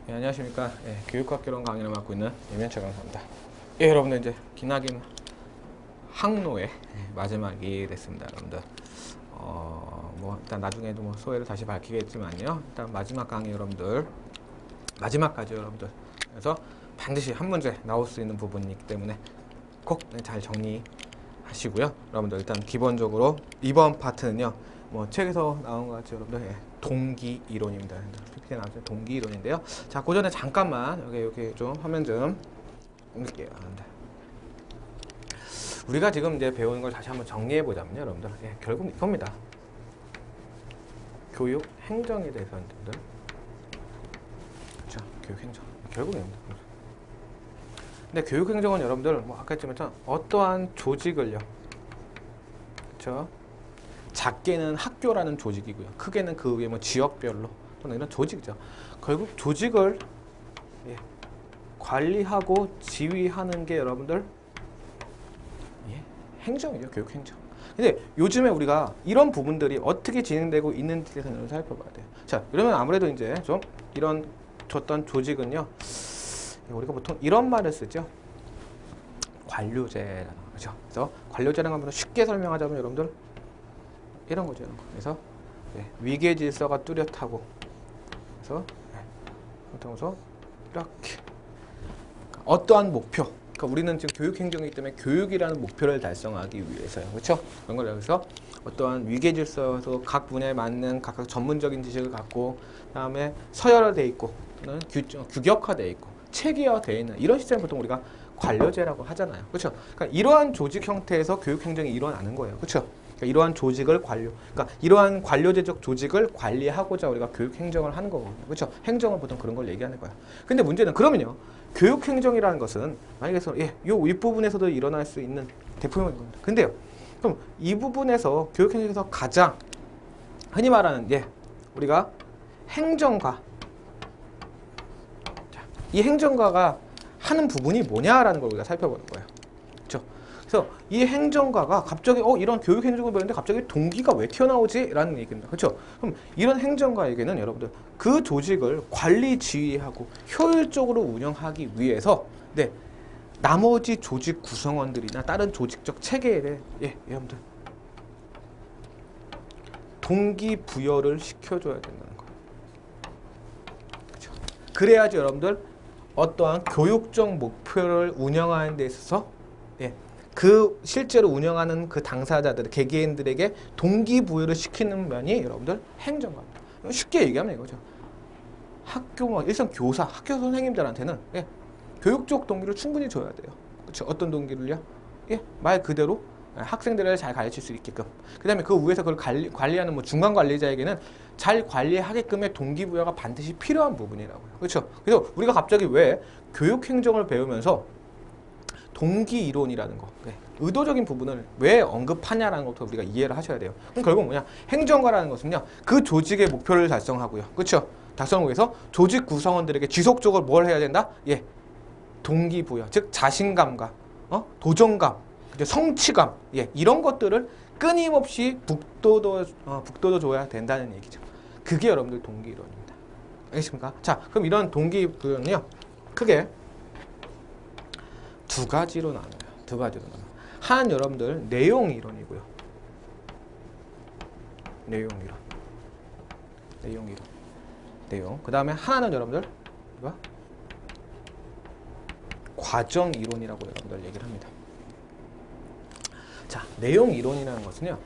예, 안녕하십니까. 예, 교육학개론 강의를 맡고 있는 이면철 강사입니다. 예, 여러분들 이제 기나긴 항로의 마지막이 됐습니다. 여러분들 뭐 일단 나중에도 뭐 소회를 다시 밝히겠지만요. 일단 마지막 강의 여러분들 마지막까지 여러분들 그래서 반드시 한 문제 나올 수 있는 부분이기 때문에 꼭 잘 정리하시고요. 여러분들 일단 기본적으로 이번 파트는요. 뭐 책에서 나온 것 같이 여러분들 동기 이론입니다. PPT에 나왔죠. 동기 이론인데요. 자, 그 전에 잠깐만 여기 좀 화면 좀 옮길게요. 우리가 지금 이제 배우는 걸 다시 한번 정리해 보자면요, 여러분들. 예, 결국 이겁니다. 교육 행정에 대해서 여러분들. 그렇죠. 교육 행정. 결국입니다. 근데 교육 행정은 여러분들 뭐 아까 했지만 어떠한 조직을요. 그렇죠? 작게는 학교라는 조직이고요. 크게는 그 위에 뭐 지역별로 또는 이런 조직이죠. 결국 조직을 관리하고 지휘하는 게 여러분들 행정이죠. 교육 행정. 근데 요즘에 우리가 이런 부분들이 어떻게 진행되고 있는지에 대해서 살펴봐야 돼요. 자, 그러면 아무래도 이제 좀 이런 줬던 조직은요. 우리가 보통 이런 말을 쓰죠. 관료제라는 거죠. 그래서 관료제라는 건 쉽게 설명하자면 여러분들 이런 거죠. 이런 거. 그래서 위계 질서가 뚜렷하고 그래서 이렇게 어떠한 목표 그러니까 우리는 지금 교육 행정이기 때문에 교육이라는 목표를 달성하기 위해서요. 그렇죠? 그런 걸 여기서 어떠한 위계 질서에서 각 분야에 맞는 각각 전문적인 지식을 갖고 그다음에 서열화되어 있고 또는 규격화되어 있고 체계화되어 있는 이런 시스템을 보통 우리가 관료제라고 하잖아요. 그렇죠? 그러니까 이러한 조직 형태에서 교육 행정이 일어나는 거예요. 그렇죠? 그러니까 이러한 조직을 그러니까 이러한 관료제적 조직을 관리하고자 우리가 교육 행정을 하는 거거든요. 그렇죠? 행정은 보통 그런 걸 얘기하는 거야. 근데 문제는 그러면요. 교육 행정이라는 것은 만약에서 요 윗부분에서도 일어날 수 있는 대표적인 겁니다. 근데요. 그럼 이 부분에서 교육 행정에서 가장 흔히 말하는 우리가 행정가 이 행정가가 하는 부분이 뭐냐라는 걸 우리가 살펴보는 거예요. 그렇죠? 그래서 이 행정가가 갑자기 이런 교육 행정을 배우는데 갑자기 동기가 왜 튀어나오지? 라는 얘기입니다. 그렇죠? 그럼 이런 행정가에게는 여러분들 그 조직을 관리 지휘하고 효율적으로 운영하기 위해서 나머지 조직 구성원들이나 다른 조직적 체계에 대해 여러분들 동기부여를 시켜줘야 된다는 거예요. 그렇죠? 그래야지 여러분들 어떠한 교육적 목표를 운영하는 데 있어서 그 실제로 운영하는 그 당사자들, 개개인들에게 동기부여를 시키는 면이 여러분들 행정가입니다. 쉽게 얘기하면 이거죠. 학교 일선 교사, 학교 선생님들한테는 교육적 동기를 충분히 줘야 돼요. 그렇죠? 어떤 동기를요? 말 그대로 학생들을 잘 가르칠 수 있게끔. 그다음에 그 위에서 그걸 관리하는 뭐 중간 관리자에게는 잘 관리하게끔의 동기부여가 반드시 필요한 부분이라고요. 그렇죠? 그래서 우리가 갑자기 왜 교육 행정을 배우면서 동기 이론이라는 거, 의도적인 부분을 왜 언급하냐라는 것도 우리가 이해를 하셔야 돼요. 그럼 결국 뭐냐? 행정가라는 것은요, 그 조직의 목표를 달성하고요. 그렇죠? 달성을 위해서 조직 구성원들에게 지속적으로 뭘 해야 된다? 동기부여, 즉 자신감과 도전감, 성취감, 이런 것들을 끊임없이 북돋워 줘야 된다는 얘기죠. 그게 여러분들 동기 이론입니다. 알겠습니까? 자, 그럼 이런 동기부여는요, 크게 두 가지로 나눠요. 하나는 여러분들 내용 이론이고요. 내용. 그 다음에 하나는 여러분들 과정 이론이라고 여러분들 얘기를 합니다. 자, 내용 이론이라는 것은요,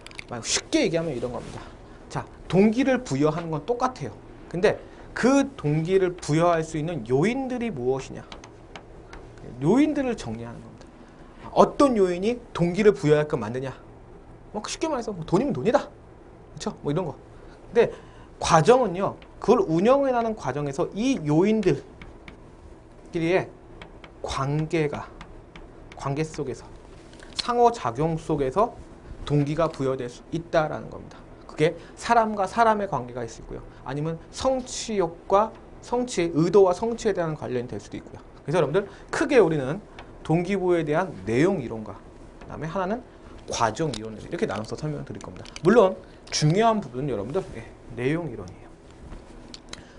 쉽게 얘기하면 이런 겁니다. 자, 동기를 부여하는 건 똑같아요. 근데 그 동기를 부여할 수 있는 요인들이 무엇이냐? 요인들을 정리하는 겁니다. 어떤 요인이 동기를 부여할까 만드냐? 쉽게 말해서 돈이면 돈이다. 그렇죠? 이런 거. 근데 과정은요, 그걸 운영해 나가는 과정에서 이 요인들끼리의 관계 속에서 상호작용 속에서 동기가 부여될 수 있다라는 겁니다. 그게 사람과 사람의 관계가 있을 거고요. 아니면 성취욕과 의도와 성취에 대한 관련이 될 수도 있고요. 그래서 여러분들 크게 우리는 동기부여에 대한 내용 이론과 그다음에 하나는 과정 이론을 이렇게 나눠서 설명을 드릴 겁니다. 물론 중요한 부분은 여러분들 내용 이론이에요.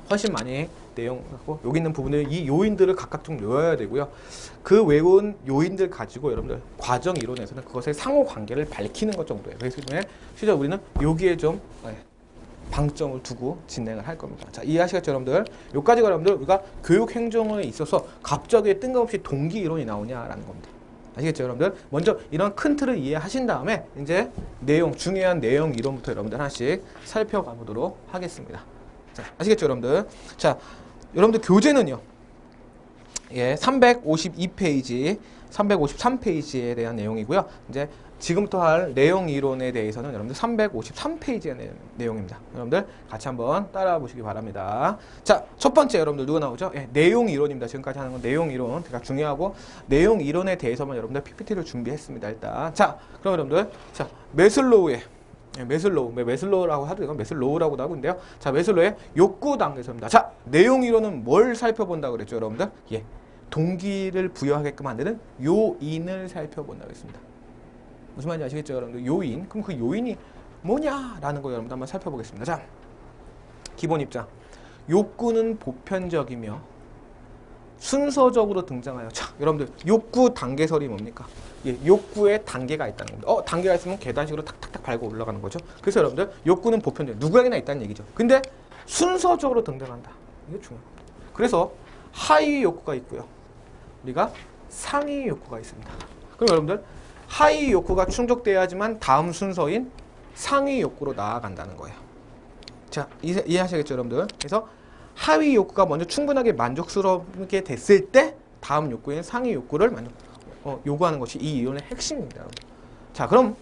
훨씬 많이 내용하고 여기 있는 부분을 이 요인들을 각각 좀 외워야 되고요. 그 외운 요인들 가지고 여러분들 과정 이론에서는 그것의 상호 관계를 밝히는 것 정도예요. 그래서 실제 우리는 여기에 좀 방점을 두고 진행을 할 겁니다. 자, 이해하시겠죠, 여러분들? 여기까지가 여러분들 우리가 교육 행정에 있어서 갑자기 뜬금없이 동기 이론이 나오냐라는 겁니다. 아시겠죠, 여러분들? 먼저 이런 큰 틀을 이해하신 다음에 이제 내용, 중요한 내용 이론부터 여러분들 하나씩 살펴가 보도록 하겠습니다. 자, 아시겠죠, 여러분들? 자, 여러분들 교재는요. 예, 352페이지, 353페이지에 대한 내용이고요. 이제 지금부터 할 내용 이론에 대해서는 여러분들 353페이지의 내용입니다. 여러분들 같이 한번 따라와 보시기 바랍니다. 자, 첫 번째 여러분들 누가 나오죠? 예, 내용 이론입니다. 지금까지 하는 건 내용 이론 되게 중요하고 내용 이론에 대해서만 여러분들 PPT를 준비했습니다. 일단 자, 그럼 여러분들 자 메슬로우의 메슬로우라고 하도 이건 메슬로우라고도 하고 있는데요. 자, 메슬로우의 욕구 단계에서입니다. 자, 내용 이론은 뭘 살펴본다고 그랬죠, 여러분들? 예, 동기를 부여하게끔 만드는 요인을 살펴본다고 했습니다. 무슨 말인지 아시겠죠, 여러분들? 요인. 그럼 그 요인이 뭐냐라는 거 여러분들 한번 살펴보겠습니다. 자, 기본 입장. 욕구는 보편적이며 순서적으로 등장하여. 자, 여러분들 욕구 단계설이 뭡니까? 예, 욕구에 단계가 있다는 겁니다. 단계가 있으면 계단식으로 탁탁탁 밟고 올라가는 거죠. 그래서 여러분들 욕구는 보편적, 누구에게나 있다는 얘기죠. 근데 순서적으로 등장한다. 이게 중요합니다. 그래서 하위 욕구가 있고요. 우리가 상위 욕구가 있습니다. 그럼 여러분들 하위 욕구가 충족돼야지만 다음 순서인 상위 욕구로 나아간다는 거예요. 자, 이해하시겠죠, 여러분들? 그래서 하위 욕구가 먼저 충분하게 만족스럽게 됐을 때 다음 욕구인 상위 욕구를 요구하는 것이 이 이론의 핵심입니다. 자, 그럼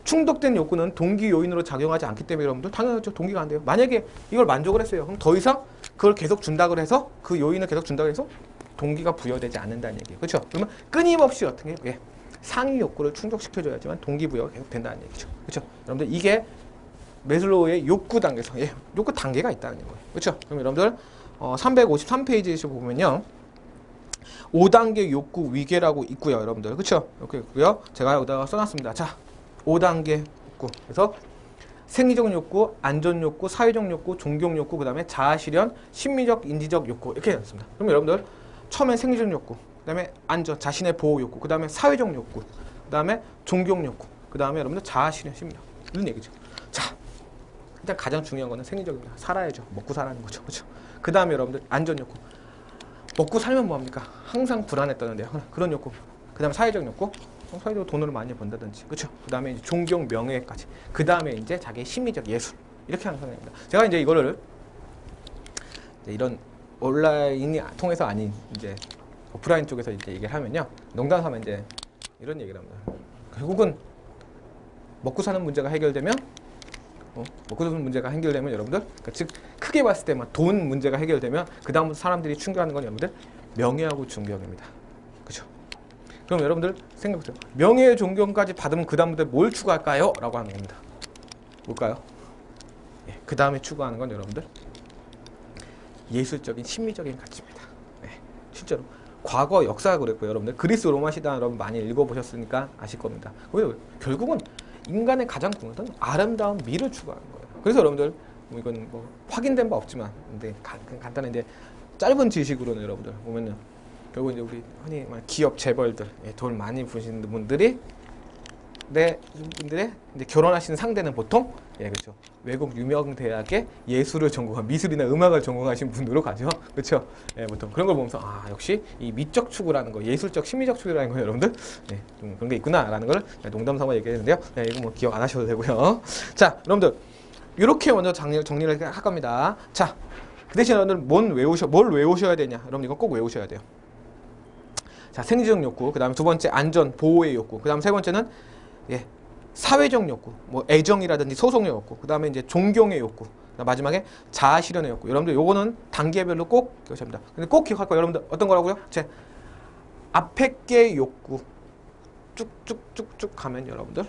충족된 욕구는 동기 요인으로 작용하지 않기 때문에 여러분들 당연하죠. 동기가 안 돼요. 만약에 이걸 만족을 했어요. 그럼 더 이상 그걸 계속 준다고 해서 그 요인을 계속 준다고 해서 동기가 부여되지 않는다는 얘기예요. 그렇죠? 그러면 끊임없이 어떻게 해요? 예. 상위 욕구를 충족시켜줘야지만 동기부여가 계속 된다는 얘기죠. 그렇죠? 여러분들 이게 메슬로우의 욕구 단계에서 예, 욕구 단계가 있다는 거예요. 그렇죠? 그럼 여러분들 353페이지에서 보면요. 5단계 욕구 위계라고 있고요. 여러분들. 그렇죠? 이렇게 있고요. 제가 여기다가 써놨습니다. 자, 5단계 욕구. 그래서 생리적 욕구, 안전 욕구, 사회적 욕구, 종교 욕구, 그 다음에 자아 실현, 심리적, 인지적 욕구 이렇게 해놨습니다. 그럼 여러분들 처음에 생리적 욕구, 그 다음에 안전, 자신의 보호 욕구, 그 다음에 사회적 욕구, 그 다음에 종교 욕구, 그 다음에 여러분들 자아 실현, 심리적 이런 얘기죠. 자, 일단 가장 중요한 거는 생리적입니다. 살아야죠. 먹고 살아는 거죠. 그렇죠? 그 다음에 여러분들 안전 욕구. 먹고 살면 뭐합니까? 항상 불안했다는데요. 그런 욕구. 그 다음에 사회적 욕구. 사회적으로 돈을 많이 번다든지. 그렇죠? 그 다음에 이제 존경, 명예까지. 그 다음에 이제 자기의 심리적 예술. 이렇게 하는 상황입니다. 제가 이제 이거를 이제 이런 온라인이 통해서 아닌 이제 오프라인 쪽에서 이제 얘기를 하면요. 농담하면 이제 이런 얘기를 합니다. 결국은 먹고 사는 문제가 해결되면 먹고 사는 문제가 해결되면 여러분들 그러니까 즉 크게 봤을 때만 돈 문제가 해결되면 그 다음부터 사람들이 충격하는 건 여러분들 명예하고 존경입니다. 그렇죠? 그럼 여러분들 생각해보세요. 명예 존경까지 받으면 그 다음부터 뭘 추구할까요? 라고 하는 겁니다. 뭘까요? 예, 그 다음에 추구하는 건 여러분들 예술적인 심리적인 가치입니다. 네, 실제로 과거 역사가 그랬고요. 여러분들 그리스 로마 시대 여러분 많이 읽어보셨으니까 아실 겁니다. 결국은 인간의 가장 궁극은 아름다운 미를 추구하는 거예요. 그래서 여러분들 이건 뭐 확인된 바 없지만 근데 간단한 이제 짧은 지식으로는 여러분들 보면은 결국 이제 우리 흔히 말 기업 재벌들 돈 많이 버시는 분들이 분들의 이제 결혼하시는 상대는 보통 그렇죠. 외국 유명 대학의 예술을 전공한 미술이나 음악을 전공하신 분으로 가죠. 그렇죠. 보통 그런 걸 보면서 역시 이 미적 추구라는 거, 예술적 심리적 추구라는 거 여러분들 좀 그런 게 있구나라는 걸 농담 삼아 얘기했는데요. 이거 뭐 기억 안 하셔도 되고요. 자, 여러분들 이렇게 먼저 정리를 할 겁니다. 자, 그 대신 여러분들 뭘 외우셔야 되냐? 여러분 이거 꼭 외우셔야 돼요. 자, 생리적 욕구, 그 다음에 두 번째 안전 보호의 욕구, 그 다음 세 번째는 사회적 욕구, 뭐 애정이라든지 소속의 욕구, 그 다음에 이제 존경의 욕구, 마지막에 자아 실현의 욕구. 여러분들 요거는 단계별로 꼭 기억합니다. 근데 꼭 기억할 거예요. 여러분들 어떤 거라고요? 제 앞에 게 욕구 쭉쭉쭉쭉 가면 여러분들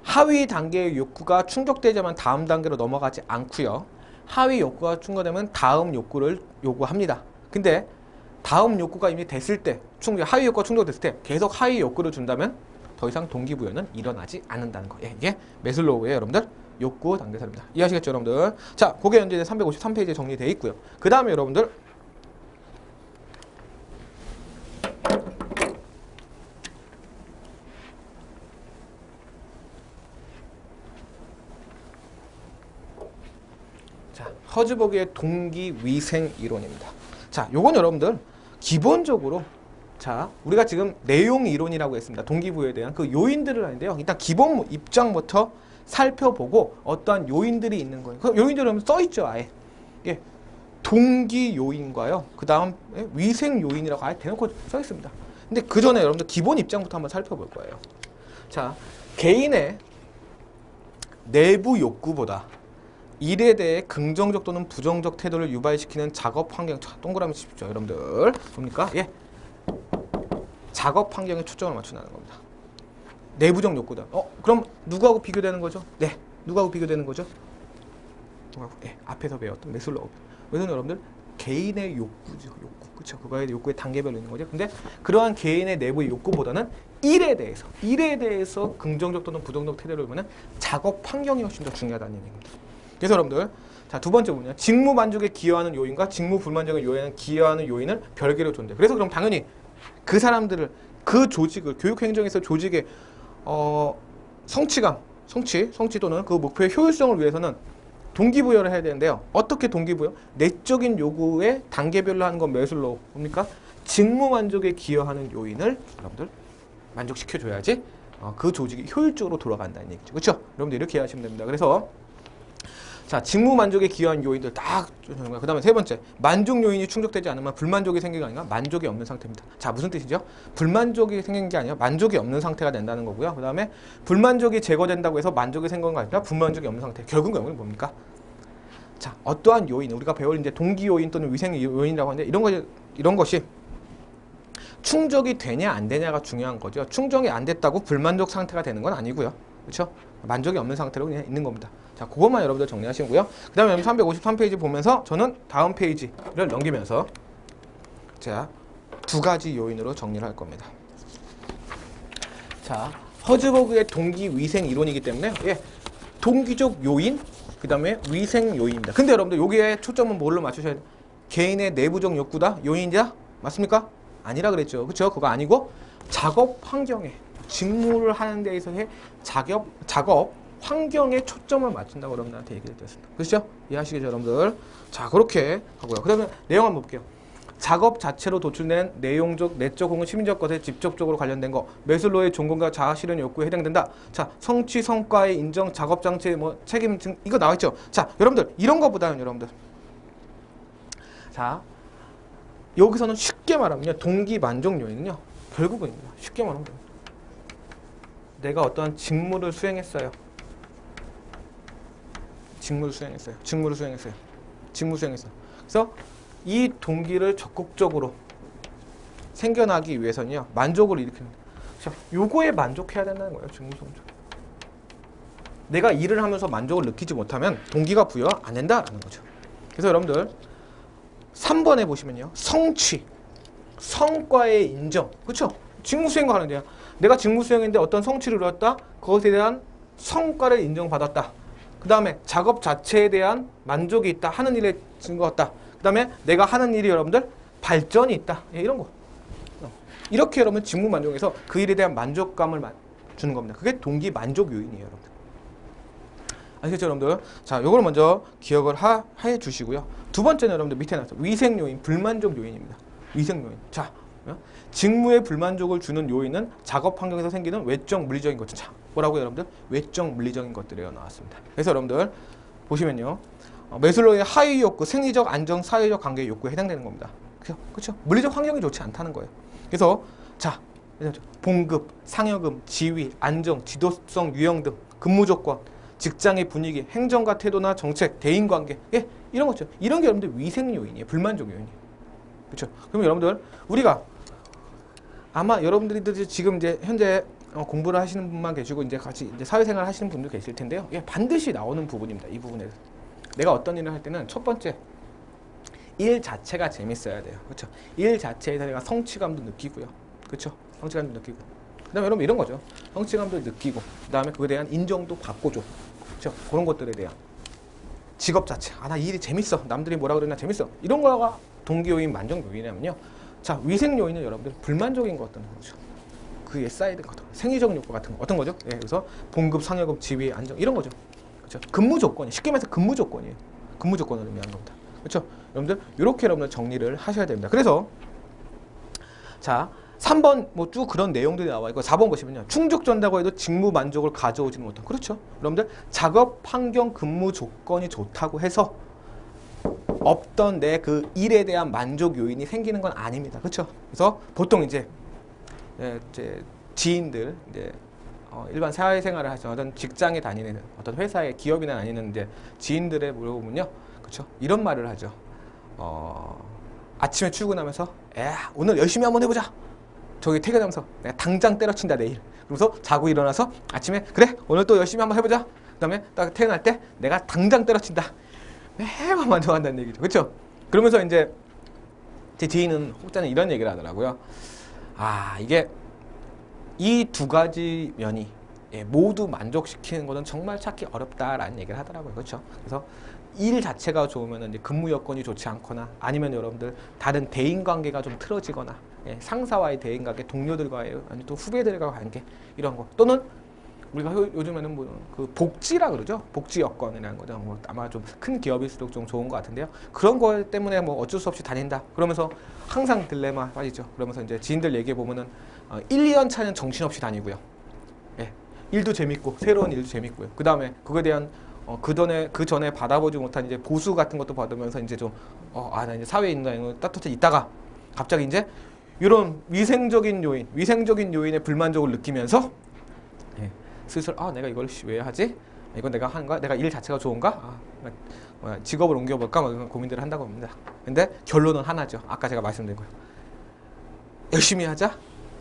하위 단계의 욕구가 충족되자면 다음 단계로 넘어가지 않고요. 하위 욕구가 충족되면 다음 욕구를 요구합니다. 근데 다음 욕구가 이미 됐을 때, 하위 욕구가 충족됐을 때 계속 하위 욕구를 준다면 더 이상 동기부여는 일어나지 않는다는 거예요. 이게 메슬로우의 여러분들 욕구 단계설입니다. 이해하시겠죠, 여러분들? 자, 그게 현재 353페이지에 정리되어 있고요. 그 다음에 여러분들 자, 허즈버그의 동기위생 이론입니다. 자, 요건 여러분들 기본적으로 자, 우리가 지금 내용 이론이라고 했습니다. 동기부여에 대한 그 요인들을 하는데요. 일단 기본 입장부터 살펴보고 어떠한 요인들이 있는 거예요. 그 요인들은 써 있죠, 아예. 예. 동기 요인과요. 그다음 위생 요인이라고 아예 대놓고 써 있습니다. 근데 그 전에 여러분들 기본 입장부터 한번 살펴볼 거예요. 자, 개인의 내부 욕구보다 일에 대해 긍정적 또는 부정적 태도를 유발시키는 작업 환경. 자, 동그라미 치십시오, 여러분들. 뭡니까? 예. 작업 환경에 초점을 맞춘다는 겁니다. 내부적 욕구다. 그럼 누구하고 비교되는 거죠? 네. 누구하고 비교되는 거죠? 누구하고? 예. 앞에서 배웠던 매슬로우. 왜냐면 여러분들 개인의 욕구죠. 욕구. 그렇죠? 그거의 욕구의 단계별로 있는 거죠. 근데 그러한 개인의 내부의 욕구보다는 일에 대해서 긍정적 또는 부정적 태도를 보면 작업 환경이 훨씬 더 중요하다는 얘기입니다. 그래서 여러분들 자, 두 번째 뭐냐? 직무 만족에 기여하는 요인과 직무 불만족에 기여하는 요인을 별개로 존재. 그래서 그럼 당연히 그 사람들을 그 조직을 교육 행정에서 조직의 성취감, 성취 또는 그 목표의 효율성을 위해서는 동기부여를 해야 되는데요. 어떻게 동기부여? 내적인 요구의 단계별로 하는 건 매슬로우. 뭡니까? 직무 만족에 기여하는 요인을 여러분들 만족시켜줘야지 그 조직이 효율적으로 돌아간다는 얘기죠. 그렇죠? 여러분들 이렇게 이해하시면 됩니다. 그래서 자, 직무 만족에 기여한 요인들 딱 그 다음에 세 번째, 만족 요인이 충족되지 않으면 불만족이 생기는 게 아니라 만족이 없는 상태입니다. 자, 무슨 뜻이죠? 불만족이 생긴 게 아니라 만족이 없는 상태가 된다는 거고요. 그 다음에 불만족이 제거된다고 해서 만족이 생긴 거 아니라 불만족이 없는 상태. 결국은 뭡니까? 자, 어떠한 요인, 우리가 배울 이제 동기 요인 또는 위생 요인이라고 하는데 이런 것이 충족이 되냐 안 되냐가 중요한 거죠. 충족이 안 됐다고 불만족 상태가 되는 건 아니고요. 그렇죠? 만족이 없는 상태로 그냥 있는 겁니다. 자, 그것만 여러분들 정리하시고요. 그 다음에 353페이지 보면서 저는 다음 페이지를 넘기면서 제가 두 가지 요인으로 정리를 할 겁니다. 자, 허즈버그의 동기 위생 이론이기 때문에 예, 동기적 요인, 그 다음에 위생 요인입니다. 근데 여러분들 여기에 초점은 뭘로 맞추셔야 돼요? 개인의 내부적 욕구다? 요인이다? 맞습니까? 아니라 그랬죠. 그렇죠? 그거 아니고 작업 환경에 직무를 하는 데 있어서의 작업 환경에 초점을 맞춘다고 여러분들한테 얘기를 드렸습니다. 그렇죠? 이해하시겠죠, 여러분들? 자, 그렇게 하고요. 그러면 내용 한번 볼게요. 작업 자체로 도출된 내용적, 내적 혹은 심리적 것에 직접적으로 관련된 거, 매슬로우의 종근과 자아 실현 욕구에 해당된다. 자, 성취, 성과의 인정, 작업 장치, 책임 등 이거 나와 있죠. 자, 여러분들 이런 거보다는 여러분들 자, 여기서는 쉽게 말하면요, 동기 만족 요인은요, 결국은 쉽게 말하면 내가 어떠한 직무를 수행했어요. 그래서 이 동기를 적극적으로 생겨나기 위해서는요, 만족을 일으키는. 요거에 만족해야 된다는 거예요, 직무 성취. 내가 일을 하면서 만족을 느끼지 못하면 동기가 부여 안 된다라는 거죠. 그래서 여러분들 3번에 보시면요, 성취, 성과의 인정, 그렇죠? 직무 수행을 하는데요. 내가 직무 수행인데 어떤 성취를 이뤘다, 그것에 대한 성과를 인정받았다. 그 다음에 작업 자체에 대한 만족이 있다, 하는 일에 증거였다. 그 다음에 내가 하는 일이 여러분들 발전이 있다, 예, 이런 거. 이렇게 여러분 직무 만족에서 그 일에 대한 만족감을 주는 겁니다. 그게 동기 만족 요인이에요, 여러분들. 아시겠죠, 여러분들? 자, 요걸 먼저 기억을 해 주시고요. 두 번째는 여러분들 밑에 나왔어요. 위생 요인, 불만족 요인입니다. 위생 요인. 자, 직무에 불만족을 주는 요인은 작업 환경에서 생기는 외적 물리적인 것들. 자, 뭐라고요, 여러분들? 외적 물리적인 것들이에요, 나왔습니다. 그래서 여러분들 보시면요, 매슬로우의 하위 욕구, 생리적, 안정, 사회적 관계 욕구에 해당되는 겁니다. 그렇죠? 물리적 환경이 좋지 않다는 거예요. 그래서 자, 봉급, 상여금, 지위, 안정, 지도성, 유형 등 근무 조건, 직장의 분위기, 행정과 태도나 정책, 대인관계, 예, 이런 거죠. 이런 게 여러분들 위생 요인이에요, 불만족 요인이에요. 그렇죠? 그럼 여러분들 우리가 아마 여러분들이 지금 이제 현재 공부를 하시는 분만 계시고 이제 같이 이제 사회생활 하시는 분도 계실 텐데요. 예, 반드시 나오는 부분입니다. 이 부분에서 내가 어떤 일을 할 때는 첫 번째, 일 자체가 재밌어야 돼요. 그렇죠? 일 자체에서 내가 성취감도 느끼고요. 그렇죠? 성취감도 느끼고. 그다음에 여러분 이런 거죠. 성취감도 느끼고, 그다음에 그에 대한 인정도 받고 줘. 그렇죠? 그런 것들에 대한 직업 자체. 아, 나 이 일이 재밌어. 남들이 뭐라 그러나 재밌어. 이런 거가 동기 요인, 만족 요인이냐면요. 자, 위생 요인은 여러분들 불만족인 것 같은 거죠. 그에 쌓이는 것들, 생리적 욕구 같은 거 어떤 거죠? 예, 그래서 봉급, 상여금, 지위, 안정 이런 거죠. 그렇죠? 근무 조건이 쉽게 말해서 근무 조건이에요. 근무 조건을 의미하는 겁니다. 그렇죠? 여러분들 이렇게 여러분들 정리를 하셔야 됩니다. 그래서 자 3번 뭐 쭉 그런 내용들이 나와 있고 4번 보시면요. 충족된다고 해도 직무 만족을 가져오지는 못한. 그렇죠? 여러분들 작업 환경 근무 조건이 좋다고 해서 없던 내 그 일에 대한 만족 요인이 생기는 건 아닙니다. 그렇죠? 그래서 보통 이제 지인들 이제 일반 사회생활을 하시는 어떤 직장에 다니는 어떤 회사에 기업이나 다니는 이제 지인들의 물어보면요, 그렇죠? 이런 말을 하죠. 아침에 출근하면서 오늘 열심히 한번 해보자. 저기 퇴근하면서 내가 당장 때려친다 내일. 그러면서 자고 일어나서 아침에 그래 오늘 또 열심히 한번 해보자. 그다음에 딱 퇴근할 때 내가 당장 때려친다. 매번 만족한다는 얘기죠, 그렇죠? 그러면서 이제 제 지인은 혹자는 이런 얘기를 하더라고요. 아 이게 이 두 가지 면이 모두 만족시키는 것은 정말 찾기 어렵다라는 얘기를 하더라고요. 그렇죠? 그래서 일 자체가 좋으면 이제 근무 여건이 좋지 않거나 아니면 여러분들 다른 대인 관계가 좀 틀어지거나 상사와의 대인 관계, 동료들과의 아니면 또 후배들과의 관계 이런 거 또는 우리가 요즘에는 뭐 그 복지라 그러죠. 복지 여건이라는 거죠. 뭐 아마 좀 큰 기업일수록 좀 좋은 것 같은데요. 그런 거 때문에 뭐 어쩔 수 없이 다닌다. 그러면서 항상 딜레마 빠지죠. 그러면서 이제 지인들 얘기해 보면은 1, 2년 차는 정신없이 다니고요. 예, 일도 재밌고 새로운 일도 재밌고요. 그 다음에 그거에 대한 그 전에 받아보지 못한 이제 보수 같은 것도 받으면서 이제 좀 나 이제 사회에 있는 따뜻해 있다가 갑자기 이제 이런 위생적인 요인의 불만족을 느끼면서 슬슬 내가 이걸 왜 하지? 이건 내가 하는 거야? 내가 일 자체가 좋은가? 직업을 옮겨볼까? 뭐 이런 고민들을 한다고 합니다. 근데 결론은 하나죠. 아까 제가 말씀드린 거예요. 열심히 하자.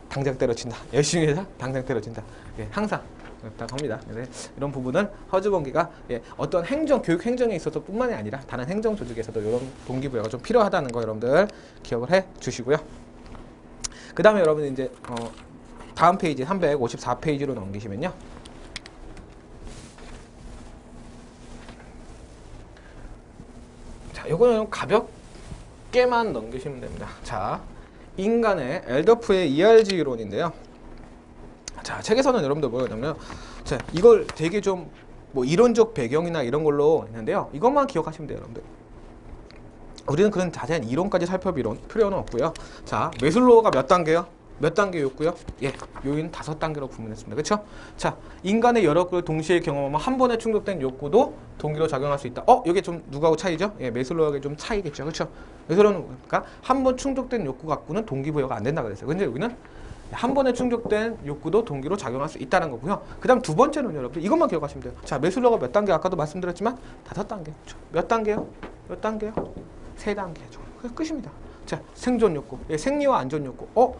당장 때려친다. 열심히 하자. 당장 때려친다. 항상 그렇다고 합니다. 이런 부분은 허즈번기가 어떤 교육 행정에 있어서 뿐만이 아니라 다른 행정 조직에서도 이런 동기부여가 좀 필요하다는 거 여러분들 기억을 해 주시고요. 그 다음에 여러분 이제 다음 페이지 354페이지로 넘기시면요. 자, 요거는 가볍게만 넘기시면 됩니다. 자, 인간의 엘더프의 ERG 이론인데요. 자, 책에서는 여러분들 뭐냐면 자, 이걸 되게 좀 뭐 이론적 배경이나 이런 걸로 있는데요. 이것만 기억하시면 돼요, 여러분들. 우리는 그런 자세한 이론까지 살펴볼 필요는 없고요. 자, 매슬로우가 몇 단계요? 몇 단계 욕구요? 요인 5단계로 구분했습니다. 그렇죠? 자, 인간의 여러 걸 동시에 경험하면 한 번에 충족된 욕구도 동기로 작용할 수 있다. 이게 좀 누구하고 차이죠? 매슬로우하고 좀 차이겠죠. 그렇죠? 매슬로우는 그러니까 한 번 충족된 욕구 갖고는 동기부여가 안 된다 그랬어요. 근데 여기는 한 번에 충족된 욕구도 동기로 작용할 수 있다는 거고요. 그 다음 두 번째는 여러분들 이것만 기억하시면 돼요. 자, 매슬로우가 몇 단계 아까도 말씀드렸지만 5단계. 그렇죠? 몇 단계요? 몇 단계요? 3단계죠. 그게 끝입니다. 자, 생존 욕구. 생리와 안전 욕구.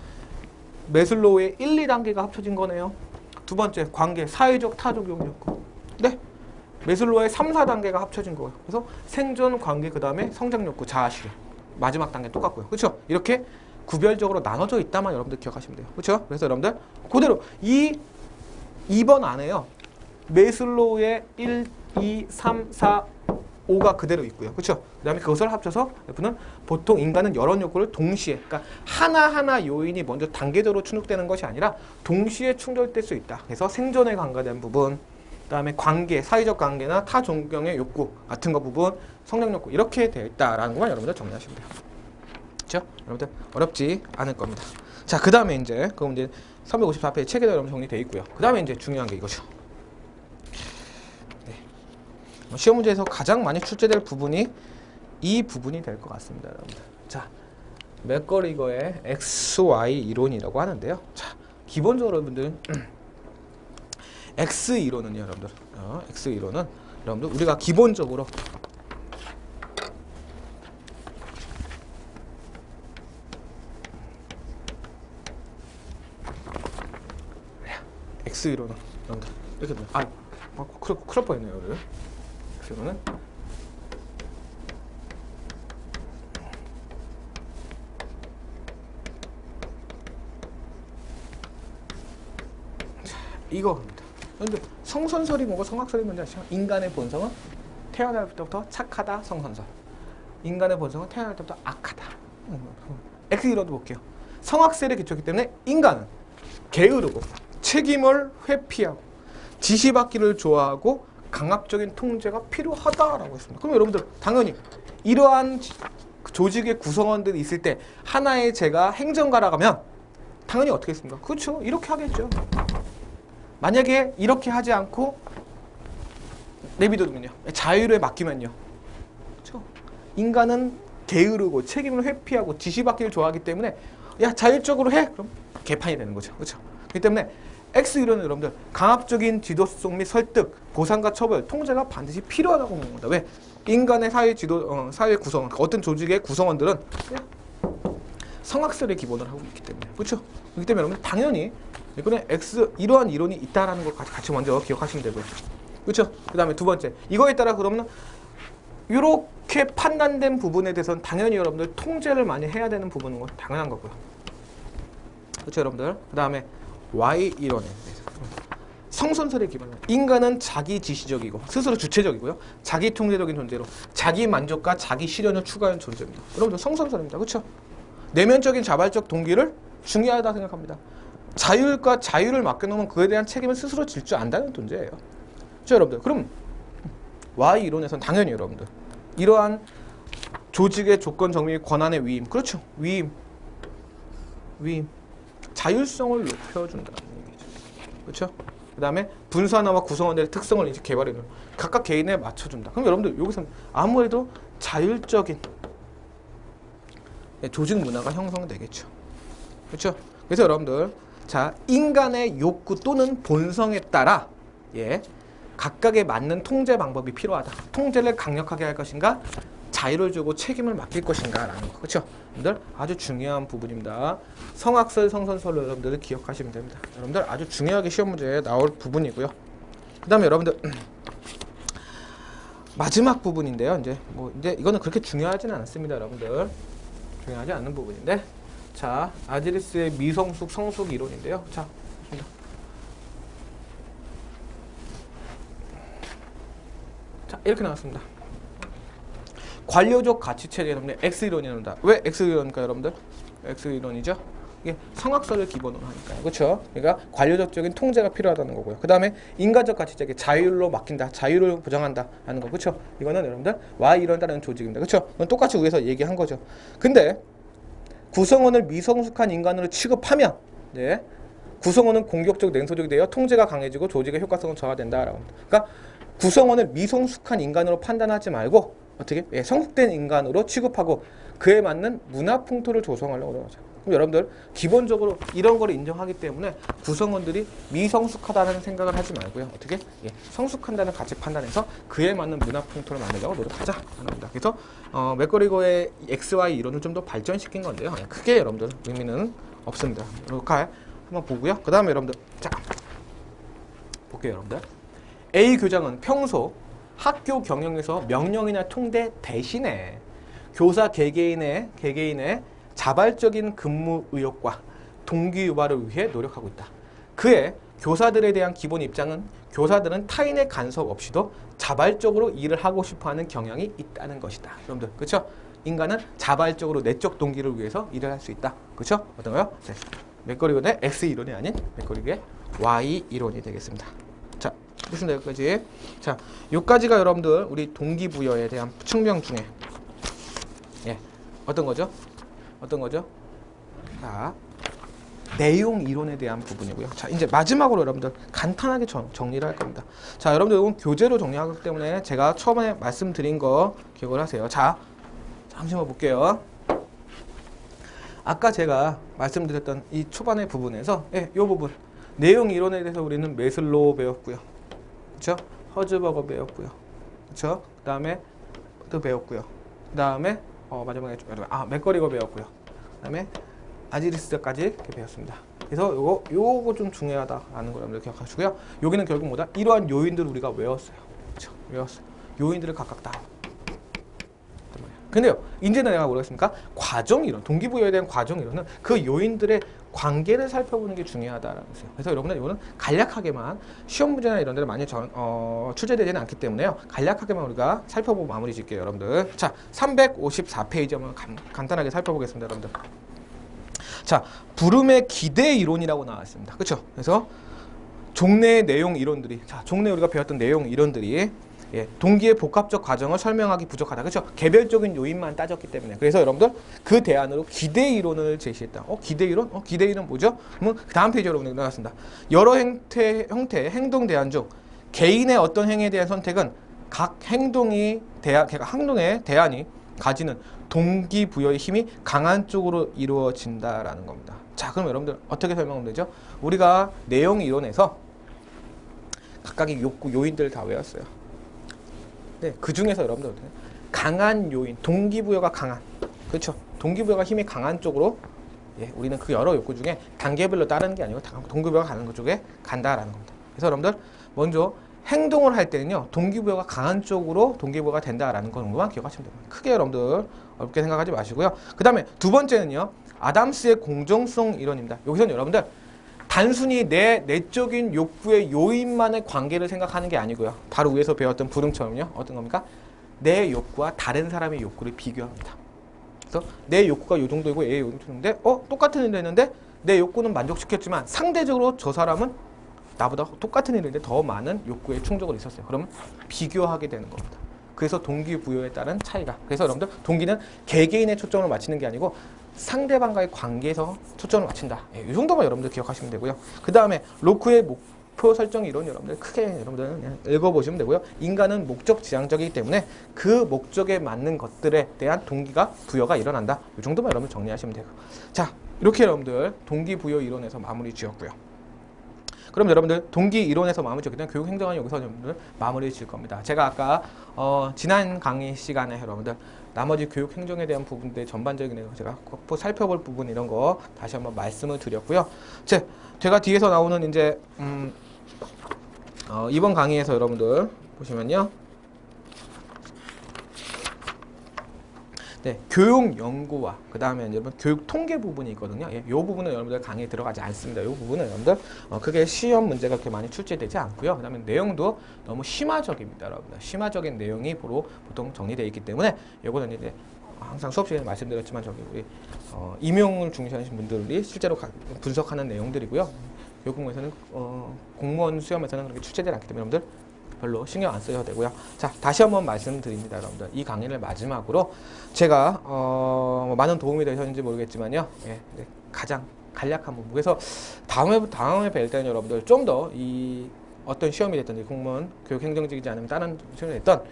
매슬로우의 1, 2단계가 합쳐진 거네요. 두 번째, 관계, 사회적 타적용 욕구. 네. 매슬로우의 3, 4단계가 합쳐진 거예요. 그래서 생존, 관계, 그 다음에 성장 욕구, 자아실현. 마지막 단계 똑같고요. 그렇죠? 이렇게 구별적으로 나눠져 있다만 여러분들 기억하시면 돼요. 그렇죠? 그래서 여러분들 그대로 2번 안에요. 매슬로우의 1, 2, 3, 4, 5가 그대로 있고요. 그렇죠? 그 다음에 그것을 합쳐서 F는 보통 인간은 여러 욕구를 동시에 그러니까 하나하나 요인이 먼저 단계적으로 충족되는 것이 아니라 동시에 충족될 수 있다. 그래서 생존에 관계된 부분, 그 다음에 관계, 사회적 관계나 타 존경의 욕구 같은 거 부분, 성장 욕구 이렇게 되어 있다라는 것만 여러분들 정리하시면 돼요. 그렇죠? 여러분들 어렵지 않을 겁니다. 자, 그 다음에 이제 그럼 이제 354페이지 책에도 여러분 정리되어 있고요. 그 다음에 이제 중요한 게 이거죠. 시험 문제에서 가장 많이 출제될 부분이 이 부분이 될 것 같습니다, 여러분들. 자, 맥거리거의 XY 이론이라고 하는데요. 자, 기본적으로 여러분들 X 이론은요, 여러분들. X 이론은 여러분들 우리가 기본적으로 X 이론은 여러분들 이렇게 큰일 날 뻔했네요, 여러분들. 이거는 이거입니다. 근데 성선설이 뭐고 성악설이 뭔지 아시죠? 인간의 본성은 태어날 때부터 착하다, 성선설. 인간의 본성은 태어날 때부터 악하다. X1호도 볼게요. 성악설에 기초하기 때문에 인간은 게으르고 책임을 회피하고 지시받기를 좋아하고 강압적인 통제가 필요하다라고 했습니다. 그럼 여러분들 당연히 이러한 조직의 구성원들이 있을 때 하나의 제가 행정가라고 하면 당연히 어떻게 했습니까? 그렇죠. 이렇게 하겠죠. 만약에 이렇게 하지 않고 내비두면요. 자유를 맡기면요. 그렇죠. 인간은 게으르고 책임을 회피하고 지시받기를 좋아하기 때문에 야 자율적으로 해. 그럼 개판이 되는 거죠. 그렇죠. 그렇기 때문에 X이론은 여러분들 강압적인 지도성 및 설득, 보상과 처벌, 통제가 반드시 필요하다고 보는 겁니다. 왜? 인간의 사회 구성원, 어떤 조직의 구성원들은 성악설의 기본을 하고 있기 때문에 그렇죠. 그렇기 때문에 여러분 당연히 이거는 이러한 이론이 있다라는 걸 같이 먼저 기억하시면 되고요. 그렇죠. 그 다음에 두 번째 이거에 따라 그러면 이렇게 판단된 부분에 대해서는 당연히 여러분들 통제를 많이 해야 되는 부분은 건 당연한 거고요. 그렇죠, 여러분들. 그 다음에 Y 이론에 대해서 성선설의 기본은 인간은 자기 지시적이고 스스로 주체적이고요. 자기 통제적인 존재로 자기 만족과 자기 실현을 추구하는 존재입니다. 여러분들 성선설입니다. 그렇죠? 내면적인 자발적 동기를 중요하다 생각합니다. 자율과 자유를 맡겨놓으면 그에 대한 책임을 스스로 질 줄 안다는 존재예요. 그렇죠, 여러분들? 그럼 Y 이론에서는 당연히 여러분들 이러한 조직의 조건 정리 권한의 위임, 그렇죠? 위임, 자율성을 높여준다는 얘기죠. 그렇죠? 그 다음에 분산화와 구성원들의 특성을 이제 개발해놓은 각각 개인에 맞춰준다. 그럼 여러분들 여기서는 아무래도 자율적인 조직 문화가 형성되겠죠. 그렇죠? 그래서 여러분들 자 인간의 욕구 또는 본성에 따라 각각에 맞는 통제 방법이 필요하다. 통제를 강력하게 할 것인가, 자유를 주고 책임을 맡길 것인가라는 거. 그렇죠? 여러분들 아주 중요한 부분입니다. 성악설, 성선설로 여러분들 기억하시면 됩니다. 여러분들 아주 중요하게 시험 문제에 나올 부분이고요. 그다음에 여러분들 마지막 부분인데요. 이제 이거는 그렇게 중요하지는 않습니다, 여러분들. 중요하지 않는 부분인데, 자 아지리스의 미성숙 성숙 이론인데요. 자, 좋습니다. 자 이렇게 나왔습니다. 관료적 가치체계 여러분들 X이론이 나온다. 왜 X이론일까요, 여러분들? X이론이죠. 이게 성악설을 기본으로 하니까요. 그렇죠? 그러니까 관료적인 통제가 필요하다는 거고요. 그 다음에 인간적 가치체계 자율로 맡긴다. 자유를 보장한다 하는 거. 그렇죠? 이거는 여러분들 Y이론이라는 조직입니다. 그렇죠? 이건 똑같이 위에서 얘기한 거죠. 근데 구성원을 미성숙한 인간으로 취급하면 구성원은 공격적 냉소적이 되어 통제가 강해지고 조직의 효과성은 저하된다라고 합니다. 그러니까 구성원을 미성숙한 인간으로 판단하지 말고 어떻게 성숙된 인간으로 취급하고 그에 맞는 문화 풍토를 조성하려고 그러는 거죠. 그럼 여러분들 기본적으로 이런 거를 인정하기 때문에 구성원들이 미성숙하다는 생각을 하지 말고요. 어떻게 성숙한다는 가치 판단해서 그에 맞는 문화 풍토를 만들려고 노력하자 하는 겁니다. 그래서 맥거리거의 XY 이론을 좀 더 발전시킨 건데요. 크게 여러분들 의미는 없습니다. 이렇게 한번 보고요. 그 다음에 여러분들 자 볼게요. 여러분들 A 교장은 평소 학교 경영에서 명령이나 통제 대신에 교사 개개인의 자발적인 근무 의욕과 동기 유발을 위해 노력하고 있다. 그의 교사들에 대한 기본 입장은 교사들은 타인의 간섭 없이도 자발적으로 일을 하고 싶어하는 경향이 있다는 것이다. 여러분들 그렇죠? 인간은 자발적으로 내적 동기를 위해서 일을 할 수 있다. 그렇죠? 어떤 거요? 맥거리건의 X 이론이 아닌 맥거리의 Y 이론이 되겠습니다. 자, 됐습니다. 여기까지. 자, 요까지가 여러분들 우리 동기부여에 대한 측면 중에 어떤 거죠? 자, 내용 이론에 대한 부분이고요. 자, 이제 마지막으로 여러분들 간단하게 정리를 할 겁니다. 자, 여러분들 이건 교재로 정리하기 때문에 제가 처음에 말씀드린 거 기억을 하세요. 자, 잠시만 볼게요. 아까 제가 말씀드렸던 이 초반의 부분에서 이 부분 내용 이론에 대해서 우리는 메슬로우 배웠고요. 그렇죠? 허즈버거 배웠고요. 그렇죠? 그다음에 또 배웠고요. 그다음에 마지막에 맥거리거 배웠고요. 그다음에 아지리스까지 이렇게 배웠습니다. 그래서 요거 좀 중요하다라는 걸 여러분들 기억하시고요. 여기는 결국 뭐다? 이러한 요인들을 우리가 외웠어요. 그렇죠? 외웠어요. 요인들을 각각 다. 근데요, 이제는 내가 뭐라겠습니까? 과정 이론, 동기부여에 대한 과정 이론은 그 요인들의 관계를 살펴보는 게 중요하다라는 거죠. 그래서 여러분들 이거는 간략하게만 시험 문제나 이런 데는 많이 출제되지는 않기 때문에요. 간략하게만 우리가 살펴보고 마무리 짓게요, 여러분들. 자, 354페이지 한번 간단하게 살펴보겠습니다, 여러분들. 자, 부름의 기대 이론이라고 나왔습니다. 그렇죠? 그래서 종래의 내용 이론들이, 자, 종래 우리가 배웠던 내용 이론들이 동기의 복합적 과정을 설명하기 부족하다. 그렇죠? 개별적인 요인만 따졌기 때문에. 그래서 여러분들 그 대안으로 기대 이론을 제시했다. 기대 이론? 기대 이론 뭐죠? 그러면 다음 페이지 여러분들 나왔습니다. 여러 형태의 행동 대안 중 개인의 어떤 행위에 대한 선택은 각 행동의 대안이 가지는 동기부여의 힘이 강한 쪽으로 이루어진다라는 겁니다. 자, 그럼 여러분들 어떻게 설명하면 되죠? 우리가 내용 이론에서 각각의 욕구 요인들을 다 외웠어요. 네, 그 중에서 여러분들 강한 요인, 동기부여가 강한, 그렇죠? 동기부여가 힘이 강한 쪽으로 우리는 그 여러 욕구 중에 단계별로 따르는 게 아니고 동기부여가 가는 것 쪽에 간다라는 겁니다. 그래서 여러분들 먼저 행동을 할 때는요, 동기부여가 강한 쪽으로 동기부여가 된다라는 것만 기억하시면 됩니다. 크게 여러분들 어렵게 생각하지 마시고요. 그 다음에 두 번째는요, 아담스의 공정성 이론입니다. 여기서는 여러분들 단순히 내 내적인 욕구의 요인만의 관계를 생각하는 게 아니고요. 바로 위에서 배웠던 부름처럼요. 어떤 겁니까? 내 욕구와 다른 사람의 욕구를 비교합니다. 그래서 내 욕구가 요 정도이고 얘의 욕구가 요 정도인데 똑같은 일을 했는데 내 욕구는 만족시켰지만 상대적으로 저 사람은 나보다 똑같은 일인데 더 많은 욕구에 충족을 있었어요. 그러면 비교하게 되는 겁니다. 그래서 동기부여에 따른 차이가. 그래서 여러분들 동기는 개개인의 초점을 맞추는 게 아니고 상대방과의 관계에서 초점을 맞춘다. 이 정도만 여러분들 기억하시면 되고요. 그 다음에 로크의 목표 설정 이론 여러분들 크게 여러분들 그냥 읽어보시면 되고요. 인간은 목적 지향적이기 때문에 그 목적에 맞는 것들에 대한 동기가 부여가 일어난다. 이 정도만 여러분 정리하시면 되고. 자, 이렇게 여러분들 동기부여 이론에서 마무리 지었고요. 그럼 여러분들 동기 이론에서 마무리 지었기 때문에 교육 행정은 여기서 여러분들 마무리 지을 겁니다. 제가 아까 지난 강의 시간에 여러분들 나머지 교육 행정에 대한 부분들 전반적인 내용 제가 꼭 살펴볼 부분 이런 거 다시 한번 말씀을 드렸고요. 제가 뒤에서 나오는 이제 이번 강의에서 여러분들 보시면요. 네, 교육 연구와 그 다음에 여러분 교육 통계 부분이 있거든요. 이 부분은 여러분들 강의에 들어가지 않습니다. 이 부분은 여러분들 그게 시험 문제가 그렇게 많이 출제되지 않고요. 그 다음에 내용도 너무 심화적입니다, 여러분들. 심화적인 내용이 보통 정리되어 있기 때문에 이거는 이제 항상 수업 시간에 말씀드렸지만 저기 우리 임용을 중시하시는 분들이 실제로 분석하는 내용들이고요. 교육공부에서는 공무원 시험에서는 그렇게 출제되지 않기 때문에 여러분들 별로 신경 안 써도 되고요. 자, 다시 한번 말씀드립니다, 여러분들. 이 강의를 마지막으로 제가 많은 도움이 되셨는지 모르겠지만요. 가장 간략한 부분. 그래서 다음에 뵐 때는 여러분들 좀 더 이 어떤 시험이 됐든지 공무원 교육행정직이지 않으면 다른 시험이 됐던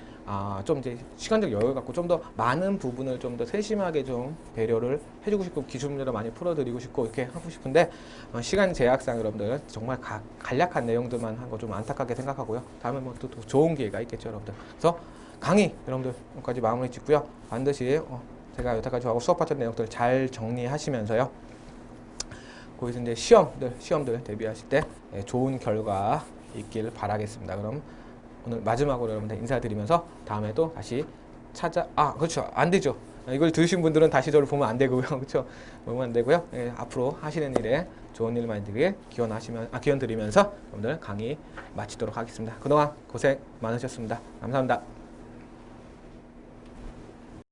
좀 이제 시간적 여유 갖고 좀 더 많은 부분을 좀 더 세심하게 좀 배려를 해주고 싶고 기출 문제를 많이 풀어드리고 싶고 이렇게 하고 싶은데 시간 제약상 여러분들 정말 간략한 내용들만 한 거 좀 안타깝게 생각하고요. 다음에 뭐 또 좋은 기회가 있겠죠, 여러분들. 그래서 강의 여러분들 여기까지 마무리 짓고요. 반드시 제가 여태까지 하고 수업했던 내용들을 잘 정리하시면서요. 거기서 이제 시험들 대비하실 때 좋은 결과 있길 바라겠습니다. 그럼 오늘 마지막으로 여러분들 인사드리면서 다음에 또 다시 그렇죠. 안 되죠. 이걸 들으신 분들은 다시 저를 보면 안 되고요. 그렇죠. 보면 안 되고요. 앞으로 하시는 일에 좋은 일 많이 되길 기원 드리면서 여러분들 강의 마치도록 하겠습니다. 그동안 고생 많으셨습니다. 감사합니다.